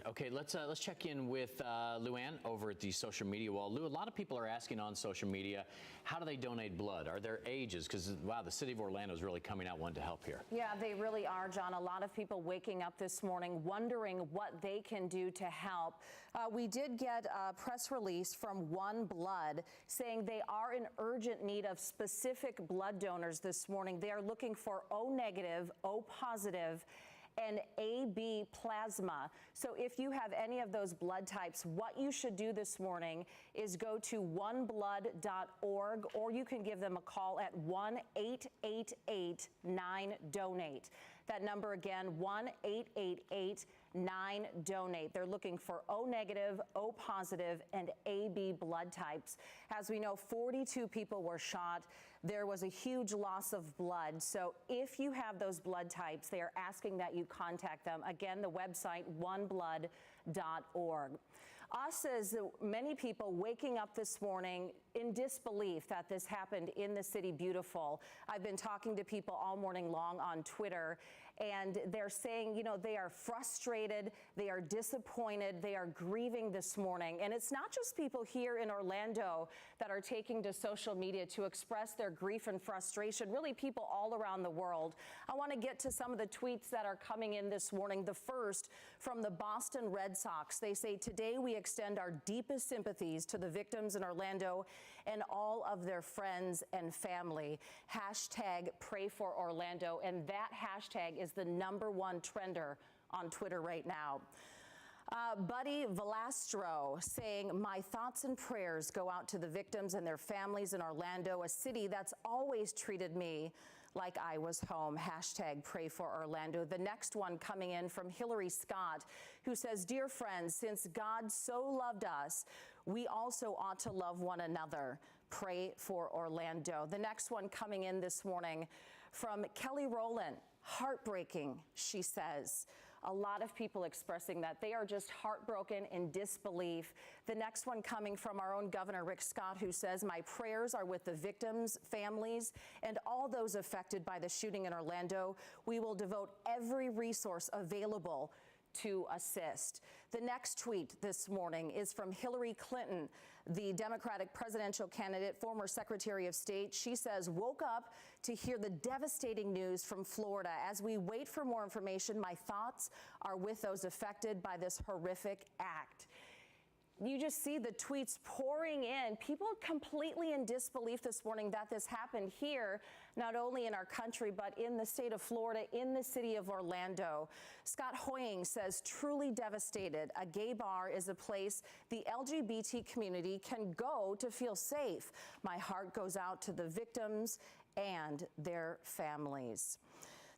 Okay, let's check in with Luann over at the social media wall. Lou, a lot of people are asking on social media, how do they donate blood? Are there ages? Because, wow, the city of Orlando is really coming out wanting to help here. Yeah, they really are, John. A lot of people waking up this morning wondering what they can do to help. We did get a press release from One Blood saying they are in urgent need of specific blood donors this morning. They are looking for O negative, O positive, and AB plasma. So if you have any of those blood types, what you should do this morning is go to oneblood.org, or you can give them a call at 1-888-9-DONATE. That number again, 1-888-9-DONATE. They're looking for O negative, O positive, and AB blood types. As we know, 42 people were shot. There was a huge loss of blood. So if you have those blood types, they are asking that you contact them. Again, the website, oneblood.org. Us, as many people waking up this morning in disbelief that this happened in the City Beautiful. I've been talking to people all morning long on Twitter, and they're saying, you know, they are frustrated, they are disappointed, they are grieving this morning. And it's not just people here in Orlando that are taking to social media to express their grief and frustration, really people all around the world. I want to get to some of the tweets that are coming in this morning. The first from the Boston Red Sox. They say, today we extend our deepest sympathies to the victims in Orlando and all of their friends and family. Hashtag pray for Orlando. And that hashtag is the #1 trender on Twitter right now. Buddy Velastro saying, my thoughts and prayers go out to the victims and their families in Orlando, a city that's always treated me like I was home. Hashtag pray for Orlando. The next one coming in from Hillary Scott, who says, dear friends, since God so loved us, we also ought to love one another. Pray for Orlando. The next one coming in this morning from Kelly Rowland. Heartbreaking, she says. A lot of people expressing that they are just heartbroken in disbelief. The next one coming from our own Governor Rick Scott, who says, my prayers are with the victims, families, and all those affected by the shooting in Orlando. We will devote every resource available to assist. The next tweet this morning is from Hillary Clinton, the Democratic presidential candidate, former Secretary of State. She says, woke up to hear the devastating news from Florida. As we wait for more information, my thoughts are with those affected by this horrific act. You just see the tweets pouring in. People completely in disbelief this morning that this happened here, not only in our country, but in the state of Florida, in the city of Orlando. Scott Hoying says, truly devastated. A gay bar is a place the LGBT community can go to feel safe. My heart goes out to the victims and their families.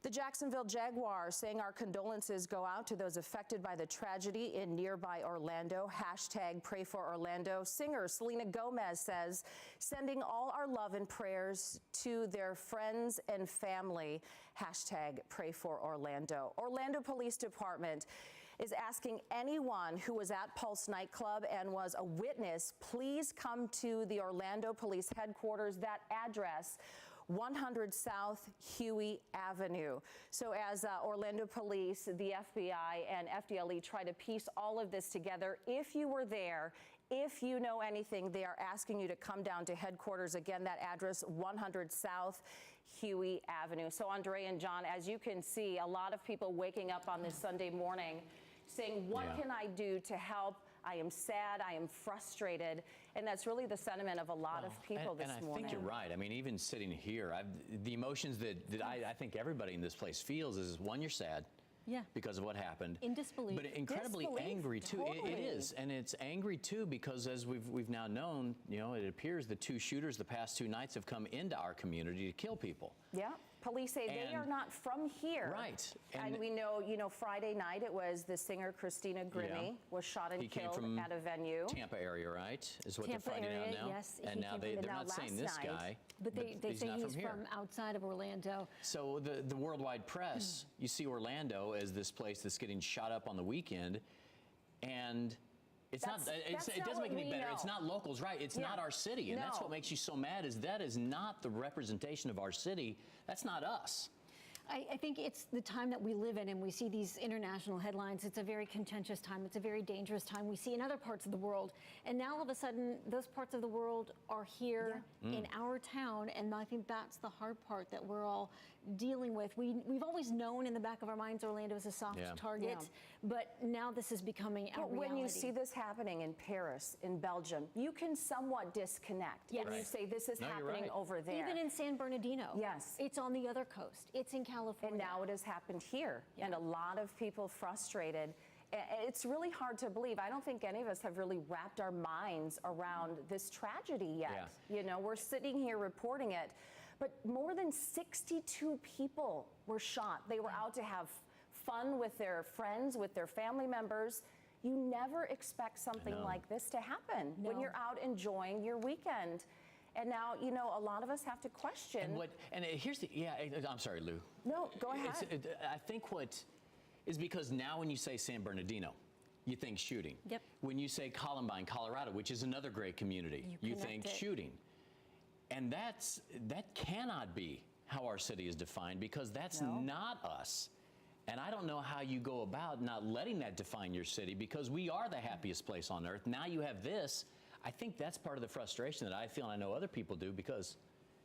The Jacksonville Jaguars saying our condolences go out to those affected by the tragedy in nearby Orlando. Hashtag pray for Orlando. Singer Selena Gomez says, sending all our love and prayers to their friends and family. Hashtag pray for Orlando. Orlando Police Department is asking anyone who was at Pulse Nightclub and was a witness, please come to the Orlando Police Headquarters. That address, 100 South Huey Avenue. So as Orlando Police, the FBI, and FDLE try to piece all of this together, if you were there, if you know anything, they are asking you to come down to headquarters. Again, that address, 100 South Huey Avenue. So Andre and John, as you can see, a lot of people waking up on this Sunday morning saying, what can I do to help? I am sad, I am frustrated, and that's really the sentiment of a lot of people this morning. And I think you're right. I mean, even sitting here, the emotions that I think everybody in this place feels is, one, you're sad. Yeah. Because of what happened. In disbelief. But incredibly angry, too. Totally. It is. And it's angry, too, because as we've now known, you know, it appears the two shooters the past 2 nights have come into our community to kill people. Yeah. Police say they are not from here. Right. And we know, you know, Friday night it was the singer Christina Grimmie was shot and killed at a venue. Tampa area, right? Is what Tampa they're finding area, out now. Yes. And now they're not saying this guy. But they say he's from outside of Orlando. So the worldwide press, you see Orlando as this place that's getting shot up on the weekend, and it doesn't make any better. It's not locals, right? It's not our city, and that's what makes you so mad. Is that is not the representation of our city. That's not us. I think it's the time that we live in, and we see these international headlines. It's a very contentious time. It's a very dangerous time. We see in other parts of the world. And now all of a sudden, those parts of the world are here in our town. And I think that's the hard part that we're all dealing with. We've always known in the back of our minds Orlando is a soft target, but now this is becoming a reality. When you see this happening in Paris, in Belgium, you can somewhat disconnect. And you say, this is happening over there. Even in San Bernardino. Yes. It's on the other coast. It's in California. And now it has happened here. And a lot of people frustrated. It's really hard to believe. I don't think any of us have really wrapped our minds around this tragedy yet. You know, we're sitting here reporting it, but more than 62 people were shot. They were out to have fun with their friends, with their family members. You never expect something like this to happen when you're out enjoying your weekend. And now, you know, a lot of us have to question. And here's the, I'm sorry, Lou. No, go ahead. I think what is because now when you say San Bernardino, you think shooting. Yep. When you say Columbine, Colorado, which is another great community, you think shooting. And that cannot be how our city is defined, because that's not us. And I don't know how you go about not letting that define your city, because we are the happiest place on earth. Now you have this. I think that's part of the frustration that I feel, and I know other people do, because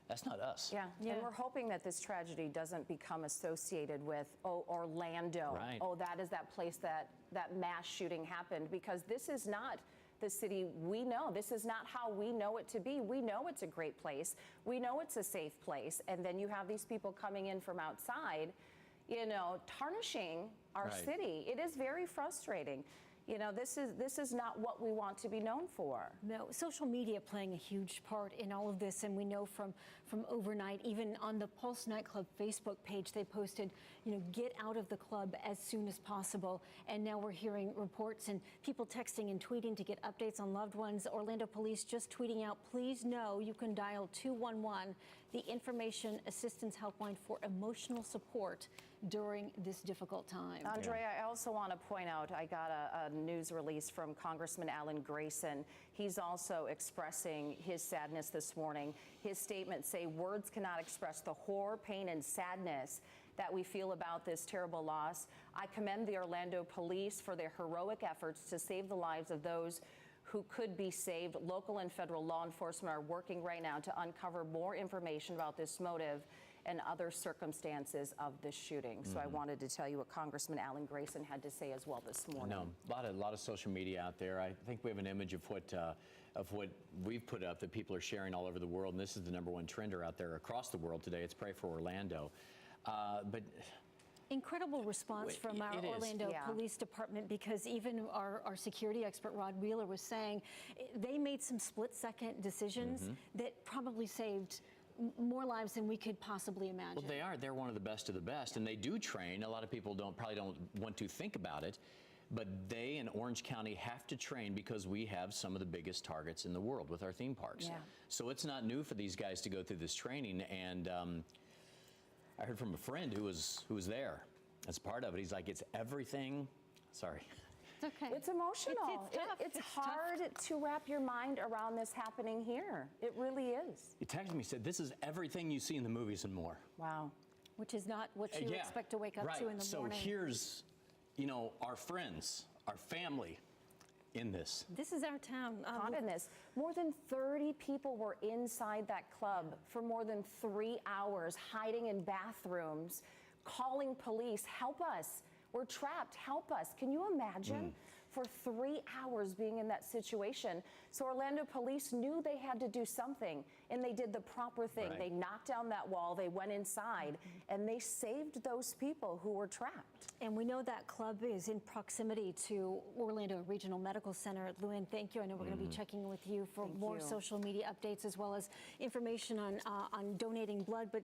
that's not us. Yeah, and we're hoping that this tragedy doesn't become associated with, oh, Orlando. Right. Oh, that is that place that mass shooting happened, because this is not the city we know. This is not how we know it to be. We know it's a great place. We know it's a safe place. And then you have these people coming in from outside, you know, tarnishing our city. It is very frustrating. You know, this is not what we want to be known for. No, social media playing a huge part in all of this, and we know from overnight, even on the Pulse Nightclub Facebook page, they posted, you know, get out of the club as soon as possible. And now we're hearing reports and people texting and tweeting to get updates on loved ones. Orlando police just tweeting out, please know you can dial 211, the information assistance helpline for emotional support during this difficult time. Andrea, I also want to point out, I got a news release from Congressman Alan Grayson. He's also expressing his sadness this morning. His statements say, words cannot express the horror, pain, and sadness that we feel about this terrible loss. I commend the Orlando police for their heroic efforts to save the lives of those who could be saved. Local and federal law enforcement are working right now to uncover more information about this motive and other circumstances of this shooting. So I wanted to tell you what Congressman Alan Grayson had to say as well this morning. No, a lot of social media out there. I think we have an image of what we've put up that people are sharing all over the world, and this is the #1 trender out there across the world today. It's Pray for Orlando. But incredible response from our Orlando Police Department, because even our security expert, Rod Wheeler, was saying they made some split-second decisions that probably saved more lives than we could possibly imagine. Well, they are. They're one of the best of the best, and they do train. A lot of people probably don't want to think about it, but they in Orange County have to train because we have some of the biggest targets in the world with our theme parks. Yeah. So it's not new for these guys to go through this training. And I heard from a friend who was there as part of it. He's like, it's everything. Sorry. It's okay. It's emotional. It's hard to wrap your mind around this happening here. It really is. He texted me, said, this is everything you see in the movies and more. Wow. Which is not what you expect to wake up to in the morning. So here's, you know, our friends, our family in this. This is our town. Caught in this. More than 30 people were inside that club for more than 3 hours, hiding in bathrooms, calling police, help us. We're trapped, help us. Can you imagine? For 3 hours being in that situation. So Orlando police knew they had to do something, and they did the proper thing. They knocked down that wall, they went inside, and they saved those people who were trapped. And we know that club is in proximity to Orlando Regional Medical Center. Luann, thank you. I know we're going to be checking with you for more social media updates, as well as information on donating blood. But